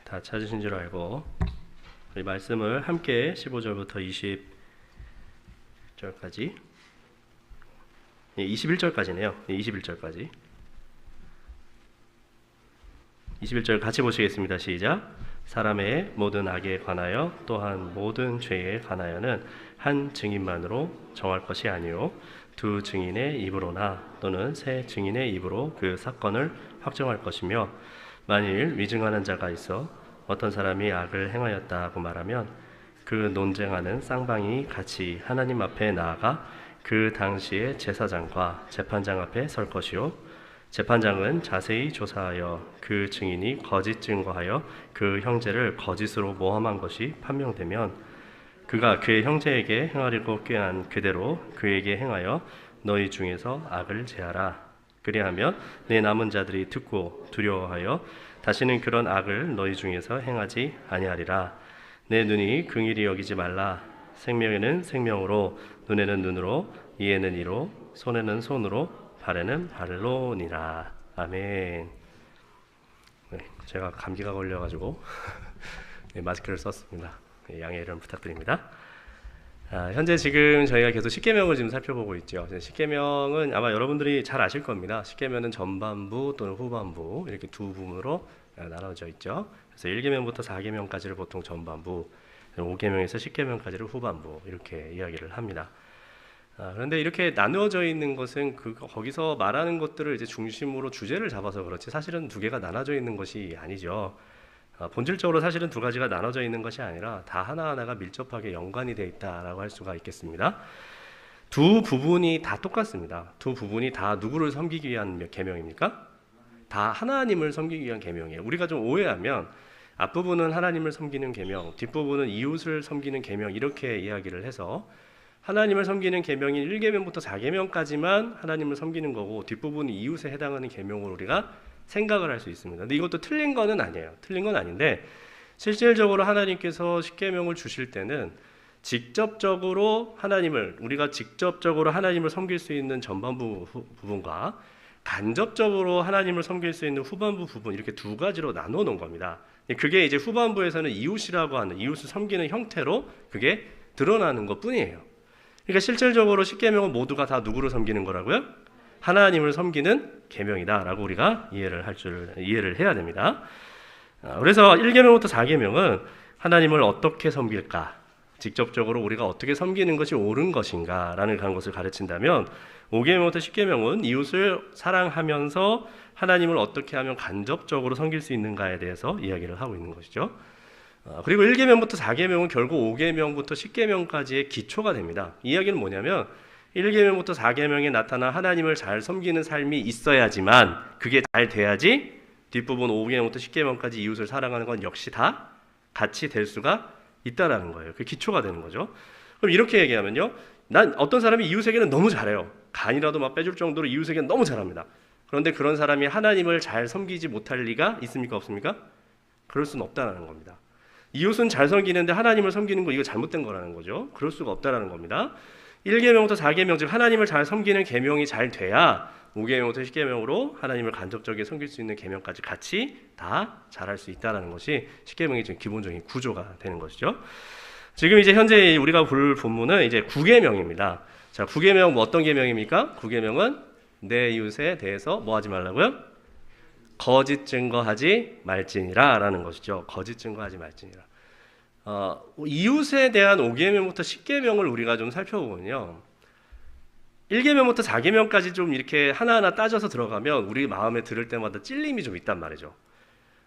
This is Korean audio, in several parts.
다 찾으신 줄 알고 우리 말씀을 함께 15절부터 20절까지 21절까지네요. 21절까지 21절 같이 보시겠습니다. 시작. 사람의 모든 악에 관하여 또한 모든 죄에 관하여는 한 증인만으로 정할 것이 아니요 두 증인의 입으로나 또는 세 증인의 입으로 그 사건을 확정할 것이며, 만일 위증하는 자가 있어 어떤 사람이 악을 행하였다고 말하면 그 논쟁하는 쌍방이 같이 하나님 앞에 나아가 그 당시에 제사장과 재판장 앞에 설 것이요 재판장은 자세히 조사하여 그 증인이 거짓 증거하여 그 형제를 거짓으로 모함한 것이 판명되면 그가 그의 형제에게 행하려고 꾀한 그대로 그에게 행하여 너희 중에서 악을 제하라. 그리하면 내 남은 자들이 듣고 두려워하여 다시는 그런 악을 너희 중에서 행하지 아니하리라. 내 눈이 긍휼히 여기지 말라. 생명에는 생명으로, 눈에는 눈으로, 이에는 이로, 손에는 손으로, 발에는 발로니라. 아멘. 네, 제가 감기가 걸려가지고 네, 마스크를 썼습니다. 네, 양해를 좀 부탁드립니다. 현재 지금 저희가 계속 십계명을 지금 살펴보고 있죠. 십계명은 아마 여러분들이 잘 아실 겁니다. 십계명은 전반부 또는 후반부 이렇게 두 부분으로 나눠져 있죠. 그래서 1계명부터 4계명까지를 보통 전반부, 5계명에서 10계명까지를 후반부 이렇게 이야기를 합니다. 그런데 이렇게 나누어져 있는 것은 거기서 말하는 것들을 이제 중심으로 주제를 잡아서 그렇지 사실은 두 개가 나눠져 있는 것이 아니죠. 본질적으로 사실은 두 가지가 나눠져 있는 것이 아니라 다 하나하나가 밀접하게 연관이 되어 있다라고 할 수가 있겠습니다. 두 부분이 다 똑같습니다. 두 부분이 다 누구를 섬기기 위한 계명입니까? 다 하나님을 섬기기 위한 계명이에요. 우리가 좀 오해하면 앞부분은 하나님을 섬기는 계명, 뒷부분은 이웃을 섬기는 계명 이렇게 이야기를 해서 하나님을 섬기는 계명인 1계명부터 4계명까지만 하나님을 섬기는 거고 뒷부분이 이웃에 해당하는 계명으로 우리가 생각을 할 수 있습니다. 근데 이것도 틀린 거는 아니에요. 틀린 건 아닌데 실질적으로 하나님께서 십계명을 주실 때는 직접적으로 우리가 직접적으로 하나님을 섬길 수 있는 전반부 부분과 간접적으로 하나님을 섬길 수 있는 후반부 부분 이렇게 두 가지로 나눠 놓은 겁니다. 그게 이제 후반부에서는 이웃이라고 하는 이웃을 섬기는 형태로 그게 드러나는 것뿐이에요. 그러니까 실질적으로 십계명은 모두가 다 누구를 섬기는 거라고요? 하나님을 섬기는 계명이다라고 우리가 이해를 해야 됩니다. 그래서 1계명부터 4계명은 하나님을 어떻게 섬길까? 직접적으로 우리가 어떻게 섬기는 것이 옳은 것인가라는 그런 것을 가르친다면 5계명부터 10계명은 이웃을 사랑하면서 하나님을 어떻게 하면 간접적으로 섬길 수 있는가에 대해서 이야기를 하고 있는 것이죠. 그리고 1계명부터 4계명은 결국 5계명부터 10계명까지의 기초가 됩니다. 이 이야기는 뭐냐면 1계명부터 4계명에 나타난 하나님을 잘 섬기는 삶이 있어야지만 그게 잘 돼야지 뒷부분 5계명부터 10계명까지 이웃을 사랑하는 건 역시 다 같이 될 수가 있다라는 거예요. 그 기초가 되는 거죠. 그럼 이렇게 얘기하면요. 난 어떤 사람이 이웃에게는 너무 잘해요. 간이라도 막 빼줄 정도로 이웃에게는 너무 잘합니다. 그런데 그런 사람이 하나님을 잘 섬기지 못할 리가 있습니까? 없습니까? 그럴 수는 없다는 겁니다. 이웃은 잘 섬기는데 하나님을 섬기는 거 이거 잘못된 거라는 거죠. 그럴 수가 없다는 겁니다. 1계명부터 4계명 즉 하나님을 잘 섬기는 계명이 잘 돼야 5계명부터 10계명으로 하나님을 간접적으로 섬길 수 있는 계명까지 같이 다 잘할 수 있다는 것이 10계명의 좀 기본적인 구조가 되는 것이죠. 지금 이제 현재 우리가 볼 본문은 이제 9계명입니다. 자, 9계명 뭐 어떤 계명입니까? 9계명은 내 이웃에 대해서 뭐 하지 말라고요? 거짓 증거하지 말지니라라는 것이죠. 거짓 증거하지 말지니라. 이웃에 대한 5계명부터 10계명을 우리가 좀 살펴보면요. 1계명부터 4계명까지 좀 이렇게 하나하나 따져서 들어가면 우리 마음에 들을 때마다 찔림이 좀 있단 말이죠.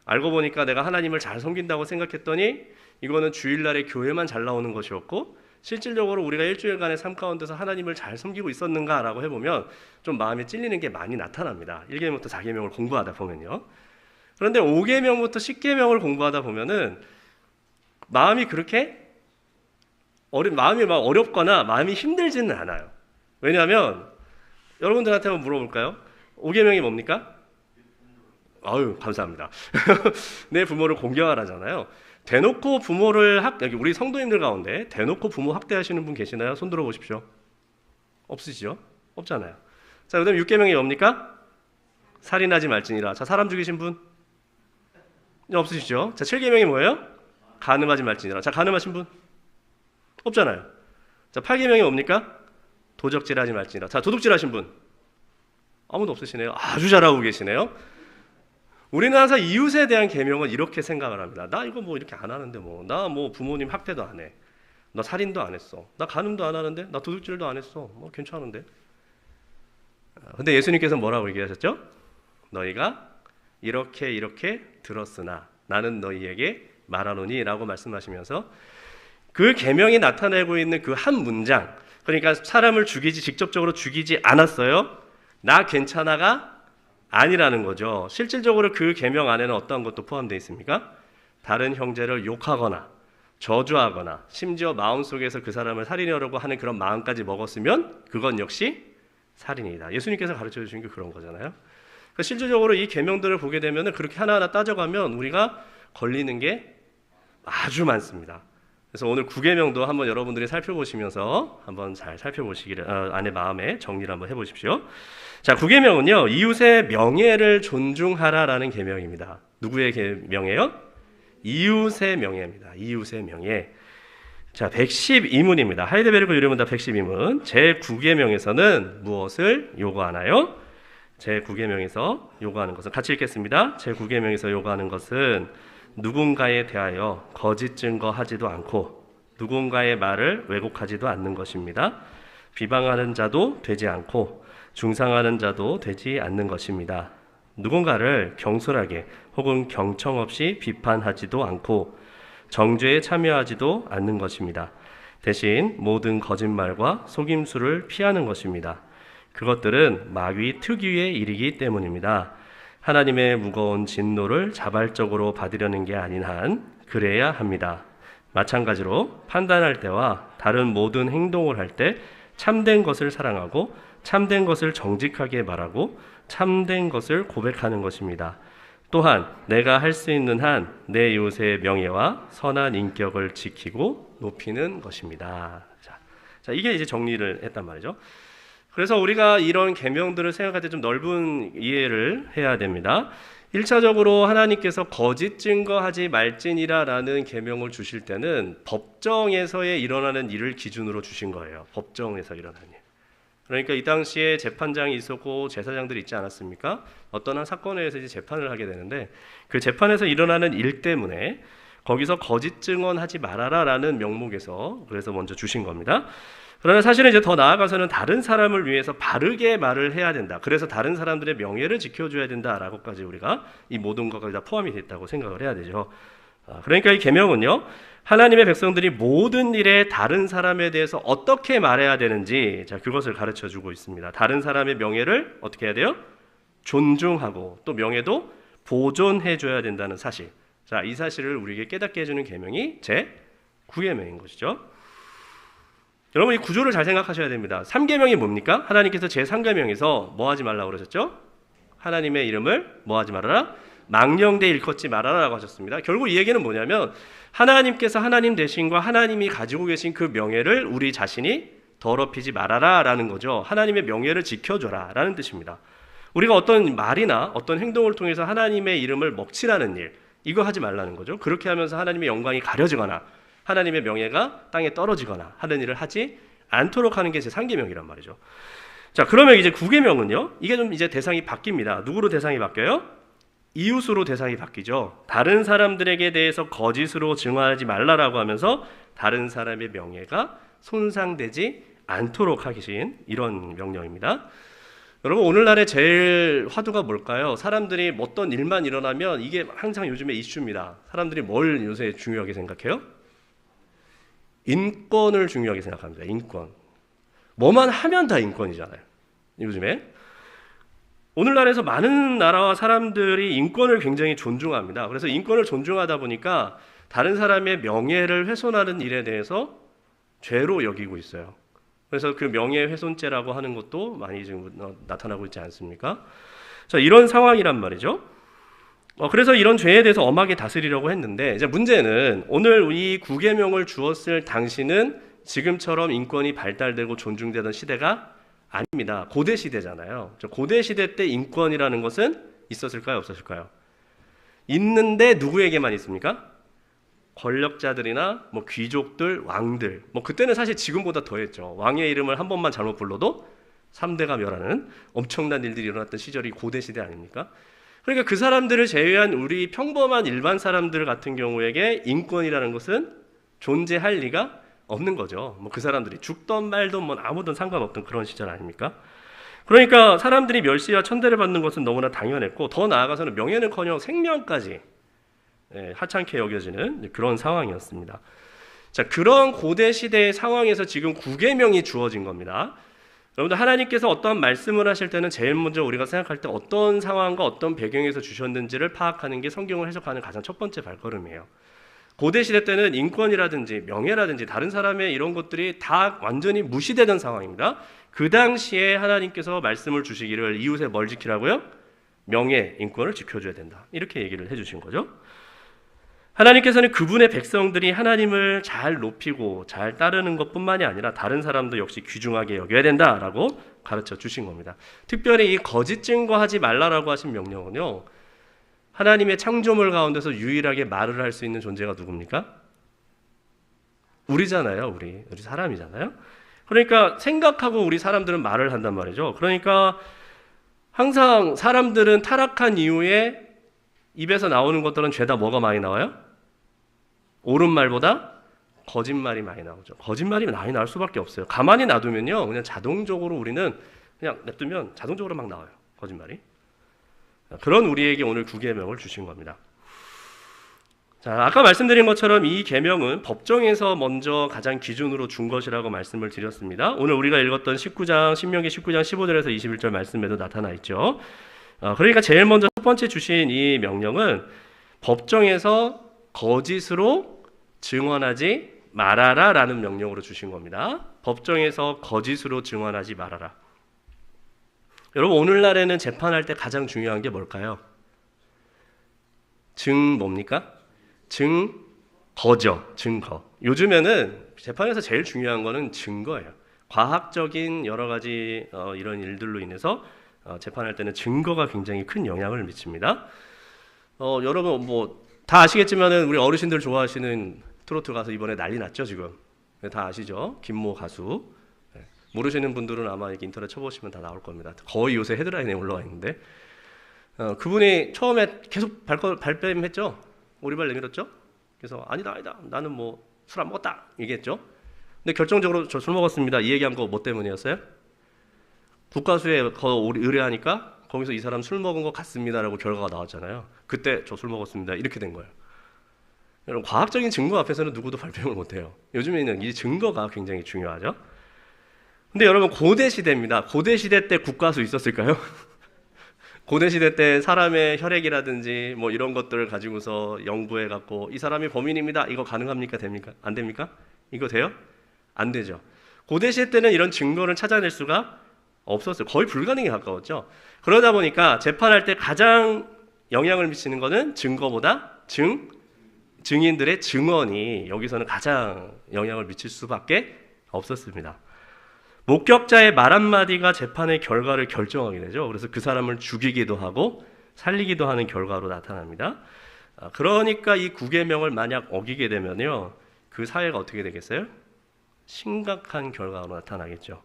알고 보니까 내가 하나님을 잘 섬긴다고 생각했더니 이거는 주일날에 교회만 잘 나오는 것이었고 실질적으로 우리가 일주일간의 삶 가운데서 하나님을 잘 섬기고 있었는가라고 해보면 좀 마음에 찔리는 게 많이 나타납니다. 1계명부터 4계명을 공부하다 보면요. 그런데 5계명부터 10계명을 공부하다 보면은 마음이 그렇게 마음이 막 어렵거나 마음이 힘들지는 않아요. 왜냐하면 여러분들한테 한번 물어볼까요? 5계명이 뭡니까? 아유 감사합니다. 내 부모를 공경하라잖아요. 대놓고 부모를 여기 우리 성도님들 가운데 대놓고 부모 학대하시는 분 계시나요? 손 들어 보십시오. 없으시죠? 없잖아요. 자, 그다음 6계명이 뭡니까? 살인하지 말지니라. 자, 사람 죽이신 분? 없으시죠? 자, 7계명이 뭐예요? 간음하지 말지니라. 자, 간음하신 분? 없잖아요. 자, 8계명이 뭡니까? 도적질하지 말지니라. 자, 도둑질하신 분? 아무도 없으시네요. 아주 잘하고 계시네요. 우리는 항상 이웃에 대한 계명은 이렇게 생각을 합니다. 나 이거 뭐 이렇게 안 하는데 뭐. 나 뭐 부모님 학대도 안 해. 나 살인도 안 했어. 나 간음도 안 하는데. 나 도둑질도 안 했어. 뭐 괜찮은데. 근데 예수님께서 뭐라고 얘기하셨죠? 너희가 이렇게 들었으나 나는 너희에게 말하노니 라고 말씀하시면서 그 계명이 나타내고 있는 그 한 문장, 그러니까 사람을 직접적으로 죽이지 않았어요. 나 괜찮아가 아니라는 거죠. 실질적으로 그 계명 안에는 어떤 것도 포함되어 있습니까? 다른 형제를 욕하거나 저주하거나 심지어 마음속에서 그 사람을 살인하려고 하는 그런 마음까지 먹었으면 그건 역시 살인이다. 예수님께서 가르쳐 주신 게 그런 거잖아요. 그러니까 실질적으로 이 계명들을 보게 되면 그렇게 하나하나 따져가면 우리가 걸리는 게 아주 많습니다. 그래서 오늘 9계명도 한번 여러분들이 살펴보시면서 한번 잘 살펴보시기를 안에 마음에 정리를 한번 해보십시오. 자, 9계명은요 이웃의 명예를 존중하라라는 계명입니다. 누구의 명예요? 이웃의 명예입니다. 이웃의 명예. 자, 112문입니다. 하이데베르크 유래문답 112문. 제9계명에서는 무엇을 요구하나요? 제9계명에서 요구하는 것은 같이 읽겠습니다. 제9계명에서 요구하는 것은 누군가에 대하여 거짓 증거하지도 않고 누군가의 말을 왜곡하지도 않는 것입니다. 비방하는 자도 되지 않고 중상하는 자도 되지 않는 것입니다. 누군가를 경솔하게 혹은 경청 없이 비판하지도 않고 정죄에 참여하지도 않는 것입니다. 대신 모든 거짓말과 속임수를 피하는 것입니다. 그것들은 마귀 특유의 일이기 때문입니다. 하나님의 무거운 진노를 자발적으로 받으려는 게 아닌 한 그래야 합니다. 마찬가지로 판단할 때와 다른 모든 행동을 할 때 참된 것을 사랑하고 참된 것을 정직하게 말하고 참된 것을 고백하는 것입니다. 또한 내가 할 수 있는 한 내 이웃의 명예와 선한 인격을 지키고 높이는 것입니다. 자, 이게 이제 정리를 했단 말이죠. 그래서 우리가 이런 계명들을 생각할 때 좀 넓은 이해를 해야 됩니다. 1차적으로 하나님께서 거짓 증거하지 말지니라라는 계명을 주실 때는 법정에서의 일어나는 일을 기준으로 주신 거예요. 법정에서 일어나는 일. 그러니까 이 당시에 재판장이 있었고 제사장들이 있지 않았습니까? 어떤 한 사건에 의해서 이제 재판을 하게 되는데 그 재판에서 일어나는 일 때문에 거기서 거짓 증언하지 말아라라는 명목에서 그래서 먼저 주신 겁니다. 그러나 사실은 이제 더 나아가서는 다른 사람을 위해서 바르게 말을 해야 된다. 그래서 다른 사람들의 명예를 지켜줘야 된다라고까지 우리가 이 모든 것까지 다 포함이 됐다고 생각을 해야 되죠. 그러니까 이 계명은요, 하나님의 백성들이 모든 일에 다른 사람에 대해서 어떻게 말해야 되는지 그것을 가르쳐주고 있습니다. 다른 사람의 명예를 어떻게 해야 돼요? 존중하고 또 명예도 보존해줘야 된다는 사실. 자, 이 사실을 우리에게 깨닫게 해주는 계명이 제9계명인 것이죠. 여러분 이 구조를 잘 생각하셔야 됩니다. 3계명이 뭡니까? 하나님께서 제3계명에서 뭐 하지 말라고 그러셨죠? 하나님의 이름을 뭐 하지 말아라? 망령되 일컫지 말아라라고 하셨습니다. 결국 이 얘기는 뭐냐면 하나님께서 하나님 되신과 하나님이 가지고 계신 그 명예를 우리 자신이 더럽히지 말아라라는 거죠. 하나님의 명예를 지켜줘라 라는 뜻입니다. 우리가 어떤 말이나 어떤 행동을 통해서 하나님의 이름을 먹칠하는 일, 이거 하지 말라는 거죠. 그렇게 하면서 하나님의 영광이 가려지거나 하나님의 명예가 땅에 떨어지거나 하는 일을 하지 않도록 하는 게 제3계명이란 말이죠. 자, 그러면 이제 9계명은요, 이게 좀 이제 대상이 바뀝니다. 누구로 대상이 바뀌어요? 이웃으로 대상이 바뀌죠. 다른 사람들에게 대해서 거짓으로 증언하지 말라라고 하면서 다른 사람의 명예가 손상되지 않도록 하신 이런 명령입니다. 여러분 오늘날의 제일 화두가 뭘까요? 사람들이 어떤 일만 일어나면 이게 항상 요즘에 이슈입니다. 사람들이 뭘 요새 중요하게 생각해요? 인권을 중요하게 생각합니다. 인권. 뭐만 하면 다 인권이잖아요. 요즘에. 오늘날에서 많은 나라와 사람들이 인권을 굉장히 존중합니다. 그래서 인권을 존중하다 보니까 다른 사람의 명예를 훼손하는 일에 대해서 죄로 여기고 있어요. 그래서 그 명예훼손죄라고 하는 것도 많이 지금 나타나고 있지 않습니까? 자, 이런 상황이란 말이죠. 그래서 이런 죄에 대해서 엄하게 다스리려고 했는데 이제 문제는 오늘 이 9계명을 주었을 당시는 지금처럼 인권이 발달되고 존중되던 시대가 아닙니다. 고대 시대잖아요. 고대 시대 때 인권이라는 것은 있었을까요? 없었을까요? 있는데 누구에게만 있습니까? 권력자들이나 뭐 귀족들, 왕들. 뭐 그때는 사실 지금보다 더했죠. 왕의 이름을 한 번만 잘못 불러도 3대가 멸하는 엄청난 일들이 일어났던 시절이 고대 시대 아닙니까? 그러니까 그 사람들을 제외한 우리 평범한 일반 사람들 같은 경우에게 인권이라는 것은 존재할 리가 없는 거죠. 뭐 그 사람들이 죽던 말던 뭐 아무든 상관없던 그런 시절 아닙니까? 그러니까 사람들이 멸시와 천대를 받는 것은 너무나 당연했고, 더 나아가서는 명예는커녕 생명까지 하찮게 여겨지는 그런 상황이었습니다. 자, 그런 고대 시대의 상황에서 지금 구계명이 주어진 겁니다. 여러분들, 하나님께서 어떠한 말씀을 하실 때는 제일 먼저 우리가 생각할 때 어떤 상황과 어떤 배경에서 주셨는지를 파악하는 게 성경을 해석하는 가장 첫 번째 발걸음이에요. 고대 시대 때는 인권이라든지 명예라든지 다른 사람의 이런 것들이 다 완전히 무시되던 상황입니다. 그 당시에 하나님께서 말씀을 주시기를 이웃의 뭘 지키라고요? 명예, 인권을 지켜줘야 된다. 이렇게 얘기를 해주신 거죠. 하나님께서는 그분의 백성들이 하나님을 잘 높이고 잘 따르는 것뿐만이 아니라 다른 사람도 역시 귀중하게 여겨야 된다라고 가르쳐 주신 겁니다. 특별히 이 거짓 증거하지 말라라고 하신 명령은요, 하나님의 창조물 가운데서 유일하게 말을 할 수 있는 존재가 누굽니까? 우리잖아요. 우리 사람이잖아요. 그러니까 생각하고 우리 사람들은 말을 한단 말이죠. 그러니까 항상 사람들은 타락한 이후에 입에서 나오는 것들은 죄다 뭐가 많이 나와요? 옳은 말보다 거짓말이 많이 나오죠. 거짓말이 많이 나올 수밖에 없어요. 가만히 놔두면요, 그냥 자동적으로 우리는 그냥 냅두면 자동적으로 막 나와요. 거짓말이. 그런 우리에게 오늘 구계명을 주신 겁니다. 자, 아까 말씀드린 것처럼 이 계명은 법정에서 먼저 가장 기준으로 준 것이라고 말씀을 드렸습니다. 오늘 우리가 읽었던 신명기 19장 15절에서 21절 말씀에도 나타나 있죠. 그러니까 제일 먼저 첫 번째 주신 이 명령은 법정에서 거짓으로 증언하지 말아라 라는 명령으로 주신 겁니다. 법정에서 거짓으로 증언하지 말아라. 여러분, 오늘날에는 재판할 때 가장 중요한 게 뭘까요? 뭡니까? 증거죠. 증거. 요즘에는 재판에서 제일 중요한 거는 증거예요. 과학적인 여러 가지 이런 일들로 인해서 재판할 때는 증거가 굉장히 큰 영향을 미칩니다. 여러분 뭐 다 아시겠지만은 우리 어르신들 좋아하시는 트로트 가수 이번에 난리 났죠 지금. 다 아시죠? 김모 가수. 모르시는 분들은 아마 인터넷 쳐보시면 다 나올 겁니다. 거의 요새 헤드라인에 올라와 있는데 그분이 처음에 계속 발뺌했죠. 오리발 내밀었죠. 그래서 아니다 나는 뭐 술 안 먹었다 얘기했죠. 근데 결정적으로 저 술 먹었습니다 이 얘기한 거 뭐 때문이었어요? 국가수에 의뢰하니까 거기서 이 사람 술 먹은 것 같습니다라고 결과가 나왔잖아요. 그때 저 술 먹었습니다 이렇게 된 거예요. 여러분, 과학적인 증거 앞에서는 누구도 발뺌을 못해요. 요즘에는 이 증거가 굉장히 중요하죠. 근데 여러분, 고대 시대입니다. 고대 시대 때 국가수 있었을까요? 고대 시대 때 사람의 혈액이라든지 뭐 이런 것들을 가지고서 연구해 갖고 이 사람이 범인입니다. 이거 가능합니까? 됩니까? 안 됩니까? 이거 돼요? 안 되죠. 고대 시대 때는 이런 증거를 찾아낼 수가 없었어요. 거의 불가능에 가까웠죠. 그러다 보니까 재판할 때 가장 영향을 미치는 것은 증거보다 증인들의 증언이 여기서는 가장 영향을 미칠 수밖에 없었습니다. 목격자의 말 한마디가 재판의 결과를 결정하게 되죠. 그래서 그 사람을 죽이기도 하고 살리기도 하는 결과로 나타납니다. 그러니까 이 구계명을 만약 어기게 되면요, 그 사회가 어떻게 되겠어요? 심각한 결과로 나타나겠죠.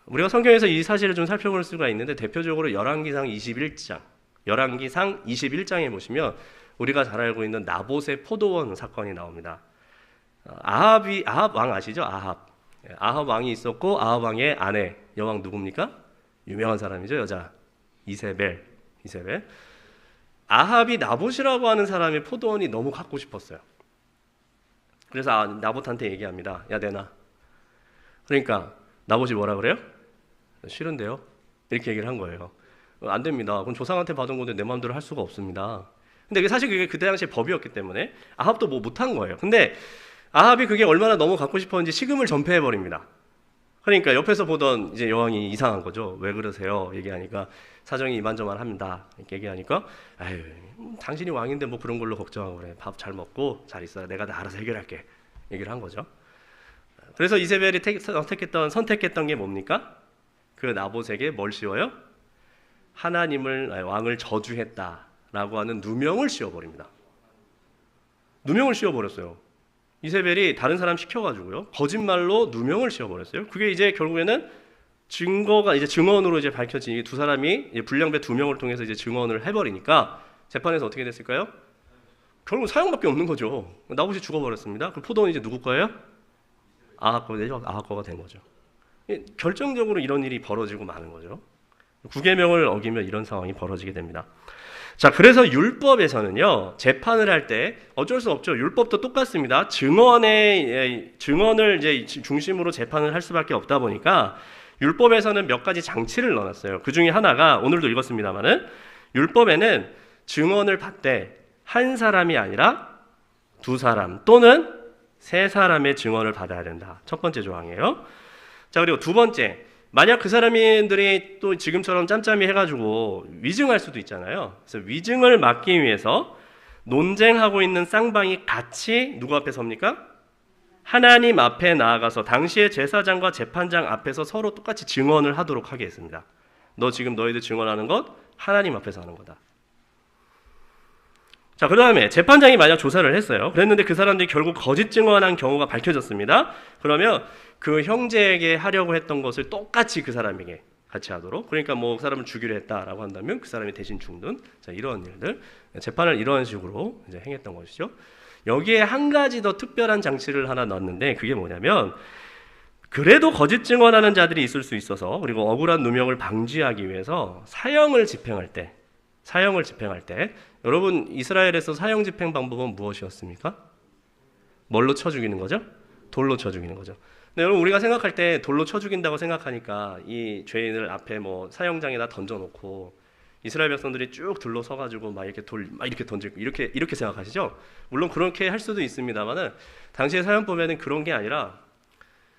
우리가 성경에서 이 사실을 좀 살펴볼 수가 있는데, 대표적으로 열왕기상 21장에 보시면 우리가 잘 알고 있는 나봇의 포도원 사건이 나옵니다. 아합 왕 아시죠? 아합 왕이 있었고, 아합 왕의 아내 여왕 누굽니까? 유명한 사람이죠, 여자. 이세벨. 아합이 나봇이라고 하는 사람의 포도원이 너무 갖고 싶었어요. 그래서 나봇한테 얘기합니다. 야, 내놔. 그러니까 나봇이 뭐라 그래요? 싫은데요? 이렇게 얘기를 한 거예요. 안 됩니다. 그럼 조상한테 받은 건데 내 마음대로 할 수가 없습니다. 근데 사실 그게 그때 당시에 법이었기 때문에 아합도 뭐 못한 거예요. 근데 아합이 그게 얼마나 너무 갖고 싶었는지 식음을 전폐해 버립니다. 그러니까 옆에서 보던 이제 여왕이 이상한 거죠. 왜 그러세요? 얘기하니까 사정이 이만저만합니다. 이렇게 얘기하니까 아유, 당신이 왕인데 뭐 그런 걸로 걱정하고 그래. 밥 잘 먹고 잘 있어요. 내가 다 알아서 해결할게. 얘기를 한 거죠. 그래서 이세벨이 선택했던 게 뭡니까? 그 나봇에게 뭘 씌워요? 왕을 저주했다 라고 하는 누명을 씌워버립니다. 누명을 씌워버렸어요. 이세벨이 다른 사람 시켜가지고요, 거짓말로 누명을 씌워버렸어요. 그게 이제 결국에는 증거가 이제 증언으로 이제 밝혀진 이 두 사람이 이제 불량배 두 명을 통해서 이제 증언을 해버리니까 재판에서 어떻게 됐을까요? 결국 사형밖에 없는 거죠. 나봇이 죽어버렸습니다. 그 포도는 이제 누구 거예요? 아합 거가 된 거죠. 결정적으로 이런 일이 벌어지고 마는 거죠. 구계명을 어기면 이런 상황이 벌어지게 됩니다. 자, 그래서 율법에서는요, 재판을 할 때 어쩔 수 없죠. 율법도 똑같습니다. 증언을 이제 중심으로 재판을 할 수밖에 없다 보니까 율법에서는 몇 가지 장치를 넣어놨어요. 그 중에 하나가 오늘도 읽었습니다만은, 율법에는 증언을 받되 한 사람이 아니라 두 사람 또는 세 사람의 증언을 받아야 된다. 첫 번째 조항이에요. 자, 그리고 두 번째, 만약 그 사람들이 또 지금처럼 짬짬이 해가지고 위증할 수도 있잖아요. 그래서 위증을 막기 위해서 논쟁하고 있는 쌍방이 같이 누구 앞에 섭니까? 하나님 앞에 나아가서 당시의 제사장과 재판장 앞에서 서로 똑같이 증언을 하도록 하게 했습니다. 너 지금 너희들 증언하는 것 하나님 앞에서 하는 거다. 자, 그 다음에 재판장이 만약 조사를 했어요. 그랬는데 그 사람들이 결국 거짓 증언한 경우가 밝혀졌습니다. 그러면 그 형제에게 하려고 했던 것을 똑같이 그 사람에게 같이 하도록, 그러니까 뭐 그 사람을 죽이려 했다라고 한다면 그 사람이 대신 죽는, 자, 이런 일들, 재판을 이런 식으로 이제 행했던 것이죠. 여기에 한 가지 더 특별한 장치를 하나 넣었는데, 그게 뭐냐면, 그래도 거짓 증언하는 자들이 있을 수 있어서, 그리고 억울한 누명을 방지하기 위해서 사형을 집행할 때, 여러분 이스라엘에서 사형 집행 방법은 무엇이었습니까? 뭘로 쳐 죽이는 거죠? 돌로 쳐 죽이는 거죠. 근데 여러분, 우리가 생각할 때 돌로 쳐 죽인다고 생각하니까 이 죄인을 앞에 뭐 사형장에다 던져놓고 이스라엘 백성들이 쭉 둘러서가지고 막 이렇게 막 이렇게 던지고 이렇게 생각하시죠? 물론 그렇게 할 수도 있습니다만은, 당시의 사형법에는 그런 게 아니라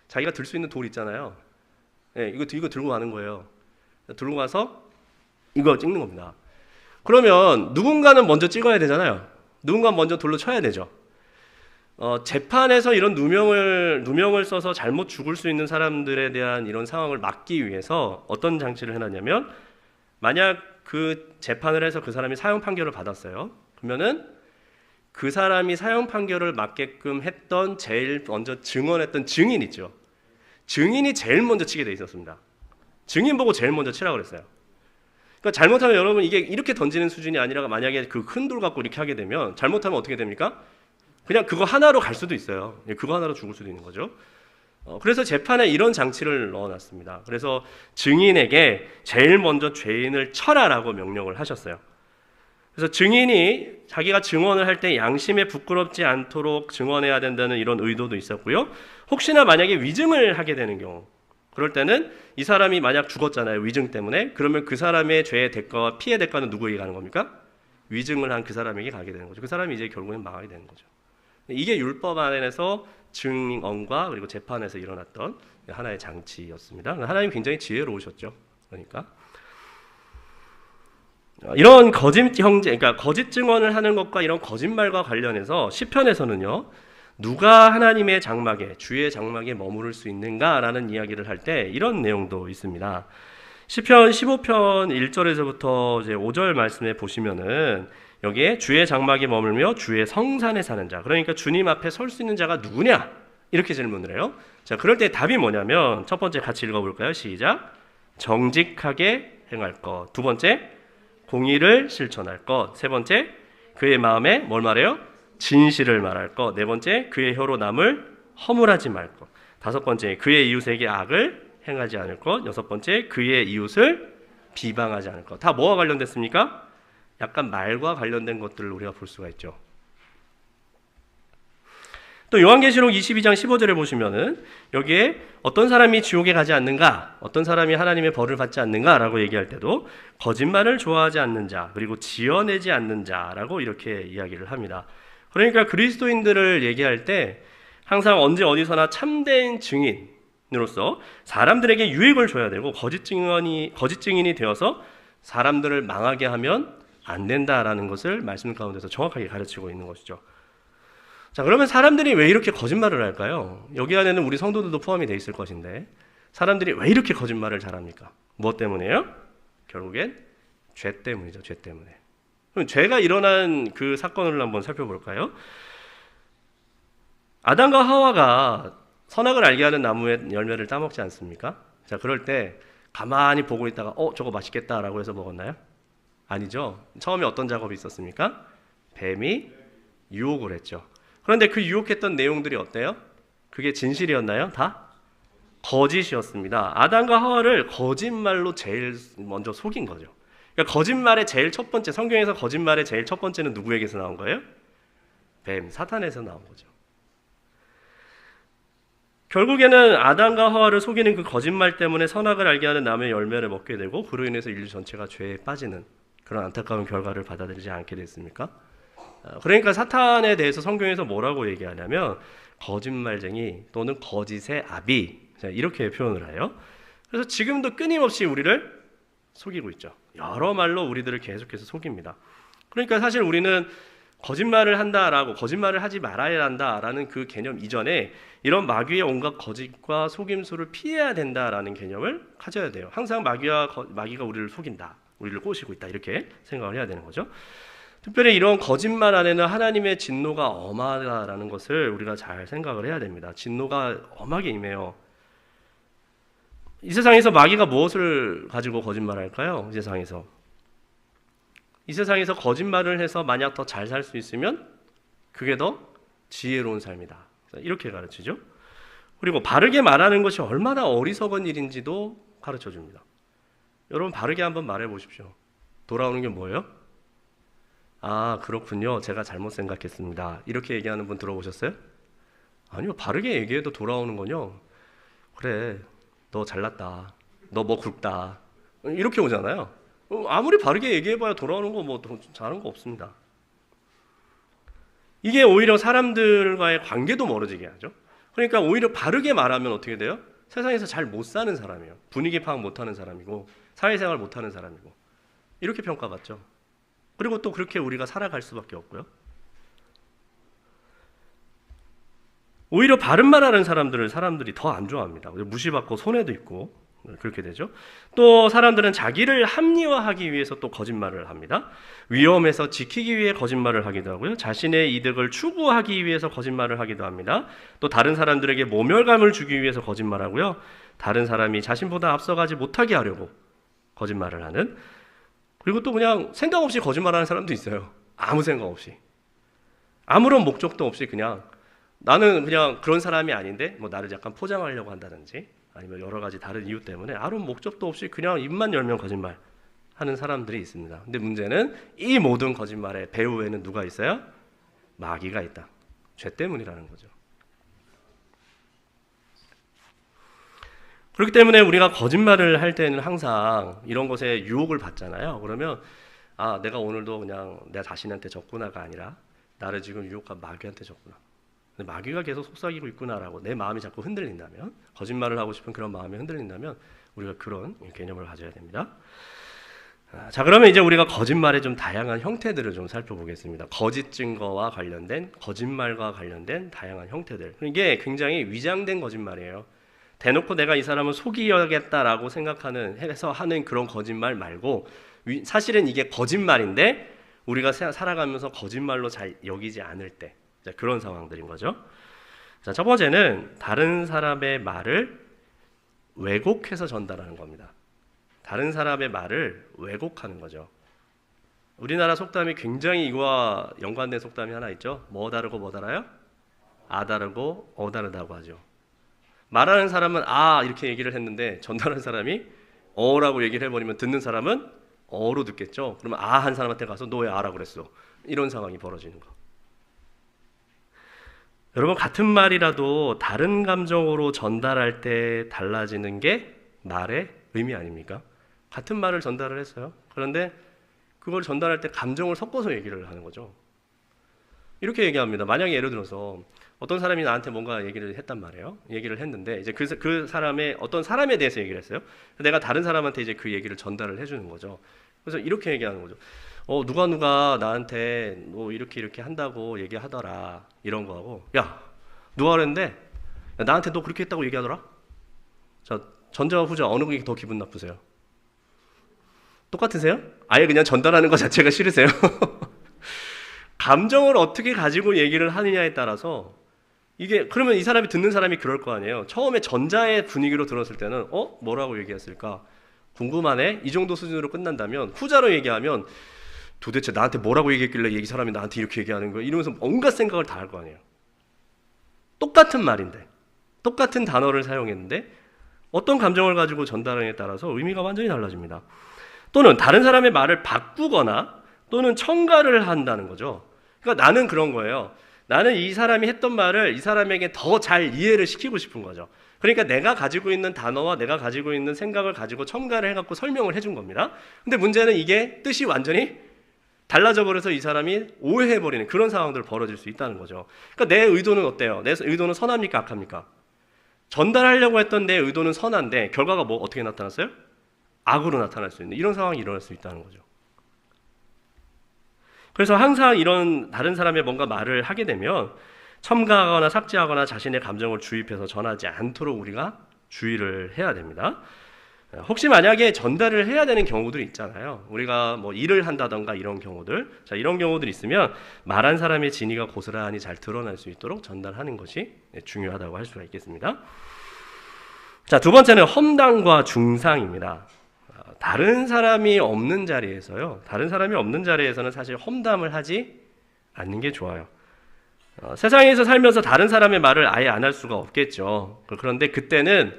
자기가 들 수 있는 돌 있잖아요. 네, 이거 들고 가는 거예요. 들고 가서 이거 찍는 겁니다. 그러면 누군가는 먼저 찍어야 되잖아요. 누군가는 먼저 돌로 쳐야 되죠. 재판에서 이런 누명을 써서 잘못 죽을 수 있는 사람들에 대한 이런 상황을 막기 위해서 어떤 장치를 해놨냐면, 만약 그 재판을 해서 그 사람이 사형 판결을 받았어요. 그러면은 그 사람이 사형 판결을 받게끔 했던 제일 먼저 증언했던 증인 있죠. 증인이 제일 먼저 치게 돼 있었습니다. 증인 보고 제일 먼저 치라고 그랬어요. 그러니까 잘못하면 여러분, 이게 이렇게 던지는 수준이 아니라 만약에 그 큰 돌 갖고 이렇게 하게 되면 잘못하면 어떻게 됩니까? 그냥 그거 하나로 갈 수도 있어요. 그거 하나로 죽을 수도 있는 거죠. 그래서 재판에 이런 장치를 넣어놨습니다. 그래서 증인에게 제일 먼저 죄인을 쳐라라고 명령을 하셨어요. 그래서 증인이 자기가 증언을 할 때 양심에 부끄럽지 않도록 증언해야 된다는 이런 의도도 있었고요. 혹시나 만약에 위증을 하게 되는 경우, 그럴 때는 이 사람이 만약 죽었잖아요, 위증 때문에. 그러면 그 사람의 죄의 대가와 피해 대가는 누구에게 가는 겁니까? 위증을 한 그 사람에게 가게 되는 거죠. 그 사람이 이제 결국엔 망하게 되는 거죠. 이게 율법 안에서 증언과 그리고 재판에서 일어났던 하나의 장치였습니다. 하나님 굉장히 지혜로우셨죠. 그러니까 이런 그러니까 거짓 증언을 하는 것과 이런 거짓말과 관련해서 시편에서는요, 누가 하나님의 장막에, 주의 장막에 머무를 수 있는가라는 이야기를 할 때 이런 내용도 있습니다. 시편 15편 1절에서부터 이제 5절 말씀에 보시면은, 여기에 주의 장막에 머물며 주의 성산에 사는 자, 그러니까 주님 앞에 설 수 있는 자가 누구냐? 이렇게 질문을 해요. 자, 그럴 때 답이 뭐냐면, 첫 번째 같이 읽어볼까요? 시작. 정직하게 행할 것. 두 번째, 공의를 실천할 것. 세 번째, 그의 마음에 뭘 말해요? 진실을 말할 것. 네 번째, 그의 혀로 남을 허물하지 말 것. 다섯 번째, 그의 이웃에게 악을 행하지 않을 것. 여섯 번째, 그의 이웃을 비방하지 않을 것. 다 뭐와 관련됐습니까? 약간 말과 관련된 것들을 우리가 볼 수가 있죠. 또 요한계시록 22장 15절에 보시면은 여기에 어떤 사람이 지옥에 가지 않는가, 어떤 사람이 하나님의 벌을 받지 않는가라고 얘기할 때도 거짓말을 좋아하지 않는 자, 그리고 지어내지 않는 자라고 이렇게 이야기를 합니다. 그러니까 그리스도인들을 얘기할 때 항상 언제 어디서나 참된 증인으로서 사람들에게 유익을 줘야 되고, 거짓 증인이 되어서 사람들을 망하게 하면 안 된다라는 것을 말씀 가운데서 정확하게 가르치고 있는 것이죠. 자, 그러면 사람들이 왜 이렇게 거짓말을 할까요? 여기 안에는 우리 성도들도 포함이 돼 있을 것인데, 사람들이 왜 이렇게 거짓말을 잘합니까? 무엇 때문에요? 결국엔 죄 때문이죠. 죄 때문에. 그럼 죄가 일어난 그 사건을 한번 살펴볼까요? 아담과 하와가 선악을 알게 하는 나무의 열매를 따먹지 않습니까? 자, 그럴 때 가만히 보고 있다가 저거 맛있겠다라고 해서 먹었나요? 아니죠. 처음에 어떤 작업이 있었습니까? 뱀이 유혹을 했죠. 그런데 그 유혹했던 내용들이 어때요? 그게 진실이었나요? 다 거짓이었습니다. 아담과 하와를 거짓말로 제일 먼저 속인 거죠. 그러니까 거짓말의 제일 첫 번째, 성경에서 거짓말의 제일 첫 번째는 누구에게서 나온 거예요? 뱀, 사탄에서 나온 거죠. 결국에는 아담과 하와를 속이는 그 거짓말 때문에 선악을 알게 하는 나무의 열매를 먹게 되고 그로 인해서 인류 전체가 죄에 빠지는 그런 안타까운 결과를 받아들이지 않게 됐습니까? 그러니까 사탄에 대해서 성경에서 뭐라고 얘기하냐면 거짓말쟁이 또는 거짓의 아비, 이렇게 표현을 해요. 그래서 지금도 끊임없이 우리를 속이고 있죠. 여러 말로 우리들을 계속해서 속입니다. 그러니까 사실 우리는 거짓말을 한다라고 거짓말을 하지 말아야 한다라는 그 개념 이전에 이런 마귀의 온갖 거짓과 속임수를 피해야 된다라는 개념을 가져야 돼요. 항상 마귀가 우리를 속인다, 우리를 꼬시고 있다, 이렇게 생각을 해야 되는 거죠. 특별히 이런 거짓말 안에는 하나님의 진노가 엄하다라는 것을 우리가 잘 생각을 해야 됩니다. 진노가 엄하게 임해요. 이 세상에서 마귀가 무엇을 가지고 거짓말할까요? 이 세상에서 거짓말을 해서 만약 더 잘 살 수 있으면 그게 더 지혜로운 삶이다, 이렇게 가르치죠. 그리고 바르게 말하는 것이 얼마나 어리석은 일인지도 가르쳐줍니다. 여러분, 바르게 한번 말해 보십시오. 돌아오는 게 뭐예요? 아, 그렇군요, 제가 잘못 생각했습니다, 이렇게 얘기하는 분 들어보셨어요? 아니요, 바르게 얘기해도 돌아오는 건요, 그래, 너 잘났다, 너 뭐 굵다, 이렇게 오잖아요. 아무리 바르게 얘기해봐야 돌아오는 거 뭐 잘한 거 없습니다. 이게 오히려 사람들과의 관계도 멀어지게 하죠. 그러니까 오히려 바르게 말하면 어떻게 돼요? 세상에서 잘 못 사는 사람이에요. 분위기 파악 못하는 사람이고 사회생활 못하는 사람이고 이렇게 평가받죠. 그리고 또 그렇게 우리가 살아갈 수밖에 없고요. 오히려 바른 말하는 사람들이 더 안 좋아합니다. 무시받고 손해도 있고 그렇게 되죠. 또 사람들은 자기를 합리화하기 위해서 또 거짓말을 합니다. 위험에서 지키기 위해 거짓말을 하기도 하고요. 자신의 이득을 추구하기 위해서 거짓말을 하기도 합니다. 또 다른 사람들에게 모멸감을 주기 위해서 거짓말하고요. 다른 사람이 자신보다 앞서가지 못하게 하려고 거짓말을 하는, 그리고 또 그냥 생각 없이 거짓말하는 사람도 있어요. 아무 생각 없이, 아무런 목적도 없이 그냥 나는 그냥 그런 사람이 아닌데 뭐 나를 약간 포장하려고 한다든지 아니면 여러 가지 다른 이유 때문에 아무런 목적도 없이 그냥 입만 열면 거짓말 하는 사람들이 있습니다. 근데 문제는 이 모든 거짓말의 배후에는 누가 있어요? 마귀가 있다. 죄 때문이라는 거죠. 그렇기 때문에 우리가 거짓말을 할 때는 항상 이런 것에 유혹을 받잖아요. 그러면 내가 오늘도 그냥 내 자신한테 졌구나가 아니라 나를 지금 유혹한 마귀한테 졌구나, 마귀가 계속 속삭이고 있구나라고 내 마음이 자꾸 흔들린다면, 거짓말을 하고 싶은 그런 마음이 흔들린다면 우리가 그런 개념을 가져야 됩니다. 자, 그러면 이제 우리가 거짓말의 좀 다양한 형태들을 좀 살펴보겠습니다. 거짓 증거와 관련된, 거짓말과 관련된 다양한 형태들. 이게 굉장히 위장된 거짓말이에요. 대놓고 내가 이 사람을 속이려겠다라고 해서 하는 그런 거짓말 말고, 사실은 이게 거짓말인데 우리가 살아가면서 거짓말로 잘 여기지 않을 때, 그런 상황들인 거죠. 자, 첫 번째는 다른 사람의 말을 왜곡해서 전달하는 겁니다. 다른 사람의 말을 왜곡하는 거죠. 우리나라 속담이 굉장히 이거와 연관된 속담이 하나 있죠. 뭐 다르고 뭐 달아요? 아 다르고 어 다르다고 하죠. 말하는 사람은 이렇게 얘기를 했는데 전달하는 사람이 어라고 얘기를 해버리면 듣는 사람은 어로 듣겠죠. 그러면 한 사람한테 가서 너 왜 아라고 그랬어? 이런 상황이 벌어지는 거. 여러분, 같은 말이라도 다른 감정으로 전달할 때 달라지는 게 말의 의미 아닙니까? 같은 말을 전달을 했어요. 그런데 그걸 전달할 때 감정을 섞어서 얘기를 하는 거죠. 이렇게 얘기합니다. 만약에 예를 들어서 어떤 사람이 나한테 뭔가 얘기를 했단 말이에요. 얘기를 했는데 이제 그 사람의 어떤 사람에 대해서 얘기를 했어요. 내가 다른 사람한테 이제 그 얘기를 전달을 해주는 거죠. 그래서 이렇게 얘기하는 거죠. 누가 나한테 뭐 이렇게 한다고 얘기하더라, 이런 거하고, 야 누가 그랬는데 나한테 너 그렇게 했다고 얘기하더라. 자, 전자와 후자 어느 게 더 기분 나쁘세요? 똑같으세요? 아예 그냥 전달하는 것 자체가 싫으세요? 감정을 어떻게 가지고 얘기를 하느냐에 따라서 이게 그러면 이 사람이 듣는 사람이 그럴 거 아니에요. 처음에 전자의 분위기로 들었을 때는 뭐라고 얘기했을까? 궁금하네? 이 정도 수준으로 끝난다면 후자로 얘기하면 도대체 나한테 뭐라고 얘기했길래 이 사람이 나한테 이렇게 얘기하는 거야? 이러면서 온갖 생각을 다 할 거 아니에요. 똑같은 말인데 똑같은 단어를 사용했는데 어떤 감정을 가지고 전달하느냐에 따라서 의미가 완전히 달라집니다. 또는 다른 사람의 말을 바꾸거나 또는 첨가를 한다는 거죠. 그러니까 나는 그런 거예요. 나는 이 사람이 했던 말을 이 사람에게 더 잘 이해를 시키고 싶은 거죠. 그러니까 내가 가지고 있는 단어와 내가 가지고 있는 생각을 가지고 첨가를 해갖고 설명을 해준 겁니다. 근데 문제는 이게 뜻이 완전히 달라져 버려서 이 사람이 오해해버리는 그런 상황들이 벌어질 수 있다는 거죠. 그러니까 내 의도는 어때요? 내 의도는 선합니까? 악합니까? 전달하려고 했던 내 의도는 선한데 결과가 뭐 어떻게 나타났어요? 악으로 나타날 수 있는 이런 상황이 일어날 수 있다는 거죠. 그래서 항상 이런 다른 사람의 뭔가 말을 하게 되면 첨가하거나 삭제하거나 자신의 감정을 주입해서 전하지 않도록 우리가 주의를 해야 됩니다. 혹시 만약에 전달을 해야 되는 경우들이 있잖아요. 우리가 뭐 일을 한다던가 이런 경우들, 자 이런 경우들이 있으면 말한 사람의 진위가 고스란히 잘 드러날 수 있도록 전달하는 것이 중요하다고 할 수가 있겠습니다. 자, 두 번째는 험담과 중상입니다. 다른 사람이 없는 자리에서요. 다른 사람이 없는 자리에서는 사실 험담을 하지 않는 게 좋아요. 세상에서 살면서 다른 사람의 말을 아예 안 할 수가 없겠죠. 그런데 그때는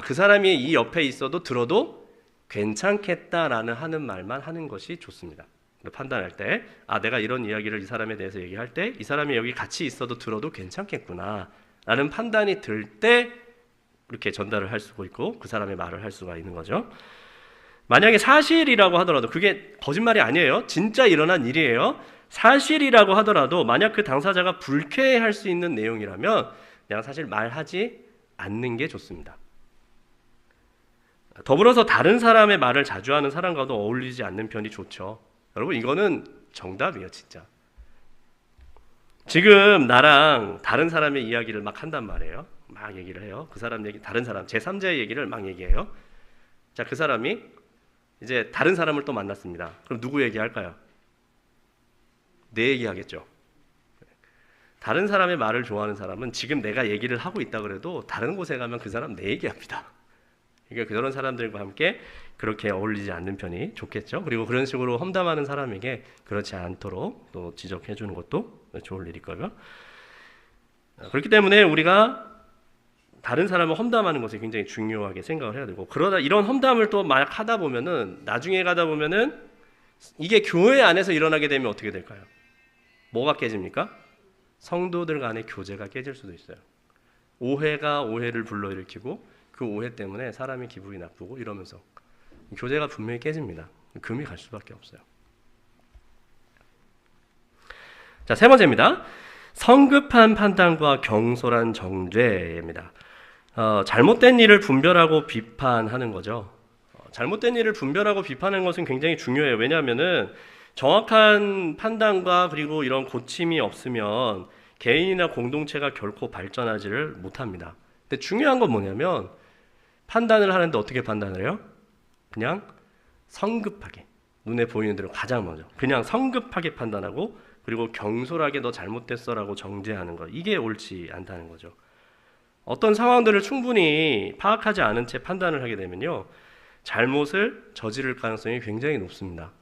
그 사람이 이 옆에 있어도 들어도 괜찮겠다라는 하는 말만 하는 것이 좋습니다. 판단할 때 내가 이런 이야기를 이 사람에 대해서 얘기할 때 이 사람이 여기 같이 있어도 들어도 괜찮겠구나 라는 판단이 들 때 이렇게 전달을 할 수가 있고 그 사람의 말을 할 수가 있는 거죠. 만약에 사실이라고 하더라도 그게 거짓말이 아니에요. 진짜 일어난 일이에요. 사실이라고 하더라도 만약 그 당사자가 불쾌해할 수 있는 내용이라면 그냥 사실 말하지 않는 게 좋습니다. 더불어서 다른 사람의 말을 자주 하는 사람과도 어울리지 않는 편이 좋죠. 여러분 이거는 정답이에요. 진짜. 지금 나랑 다른 사람의 이야기를 막 한단 말이에요. 막 얘기를 해요. 그 사람 얘기, 다른 사람, 제3자의 얘기를 막 얘기해요. 자, 그 사람이 이제 다른 사람을 또 만났습니다. 그럼 누구 얘기할까요? 내 얘기하겠죠. 다른 사람의 말을 좋아하는 사람은 지금 내가 얘기를 하고 있다 그래도 다른 곳에 가면 그 사람 내 얘기합니다. 그러니까 그런 사람들과 함께 그렇게 어울리지 않는 편이 좋겠죠. 그리고 그런 식으로 험담하는 사람에게 그렇지 않도록 또 지적해 주는 것도 좋을 일일 거고요. 그렇기 때문에 우리가 다른 사람을 험담하는 것이 굉장히 중요하게 생각을 해야 되고 그러다 이런 험담을 또 막 하다 보면은 나중에 가다 보면은 이게 교회 안에서 일어나게 되면 어떻게 될까요? 뭐가 깨집니까? 성도들 간의 교제가 깨질 수도 있어요. 오해가 오해를 불러일으키고 그 오해 때문에 사람이 기분이 나쁘고 이러면서 교제가 분명히 깨집니다. 금이 갈 수밖에 없어요. 자, 세 번째입니다. 성급한 판단과 경솔한 정죄입니다. 잘못된 일을 분별하고 비판하는 거죠. 잘못된 일을 분별하고 비판하는 것은 굉장히 중요해요. 왜냐하면은 정확한 판단과 그리고 이런 고침이 없으면 개인이나 공동체가 결코 발전하지를 못합니다. 근데 중요한 건 뭐냐면 판단을 하는데 어떻게 판단을 해요? 그냥 성급하게 눈에 보이는 대로 가장 먼저 그냥 성급하게 판단하고 그리고 경솔하게 너 잘못됐어라고 정죄하는 것 이게 옳지 않다는 거죠. 어떤 상황들을 충분히 파악하지 않은 채 판단을 하게 되면요 잘못을 저지를 가능성이 굉장히 높습니다.